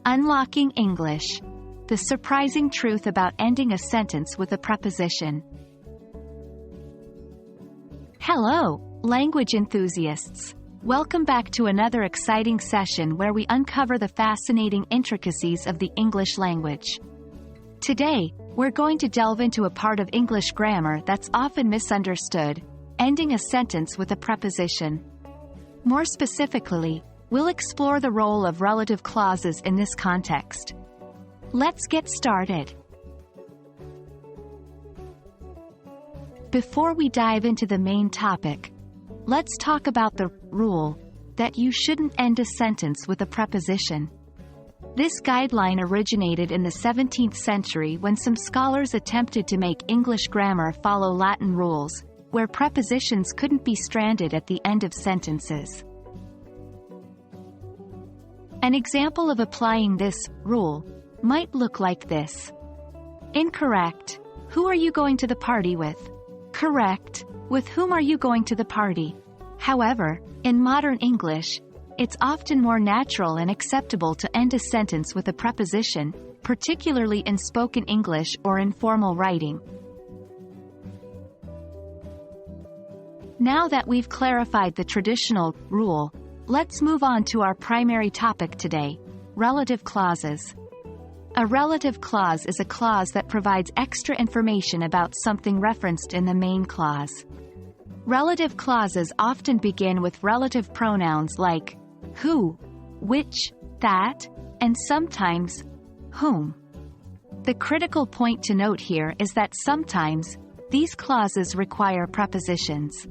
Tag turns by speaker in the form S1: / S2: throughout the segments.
S1: Unlocking English. The surprising truth about ending a sentence with a preposition. Hello, language enthusiasts. Welcome back to another exciting session where we uncover the fascinating intricacies of the English language. Today, we're going to delve into a part of English grammar that's often misunderstood, ending a sentence with a preposition. More specifically, we'll explore the role of relative clauses in this context. Let's get started. Before we dive into the main topic, let's talk about the rule that you shouldn't end a sentence with a preposition. This guideline originated in the 17th century when some scholars attempted to make English grammar follow Latin rules, where prepositions couldn't be stranded at the end of sentences. An example of applying this rule might look like this. Incorrect. Who are you going to the party with? Correct. With whom are you going to the party? However, in modern English, it's often more natural and acceptable to end a sentence with a preposition, particularly in spoken English or in formal writing. Now that we've clarified the traditional rule, let's move on to our primary topic today, relative clauses. A relative clause is a clause that provides extra information about something referenced in the main clause. Relative clauses often begin with relative pronouns like who, which, that, and sometimes whom. The critical point to note here is that sometimes these clauses require prepositions.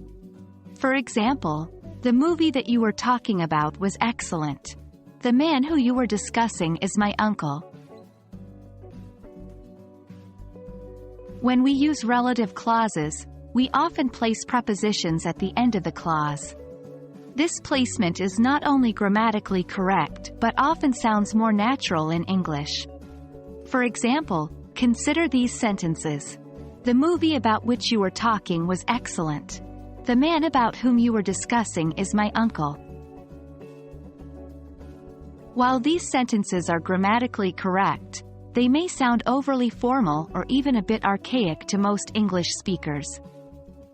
S1: For example, the movie that you were talking about was excellent. The man who you were discussing is my uncle. When we use relative clauses, we often place prepositions at the end of the clause. This placement is not only grammatically correct but often sounds more natural in English. For example, consider these sentences. The movie about which you were talking was excellent. The man about whom you were discussing is my uncle. While these sentences are grammatically correct, they may sound overly formal or even a bit archaic to most English speakers.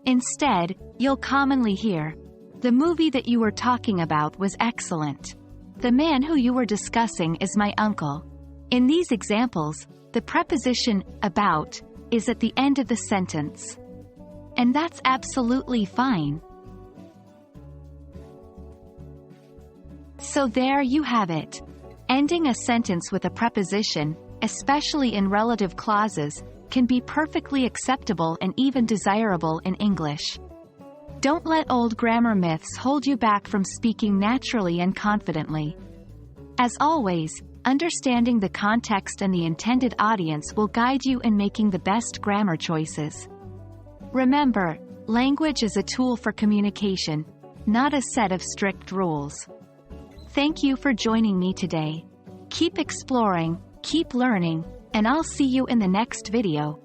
S1: Instead, you'll commonly hear, "The movie that you were talking about was excellent. The man who you were discussing is my uncle." In these examples, the preposition about is at the end of the sentence. And that's absolutely fine. So there you have it. Ending a sentence with a preposition, especially in relative clauses, can be perfectly acceptable and even desirable in English. Don't let old grammar myths hold you back from speaking naturally and confidently. As always, understanding the context and the intended audience will guide you in making the best grammar choices. Remember, language is a tool for communication, not a set of strict rules. Thank you for joining me today. Keep exploring, keep learning, and I'll see you in the next video.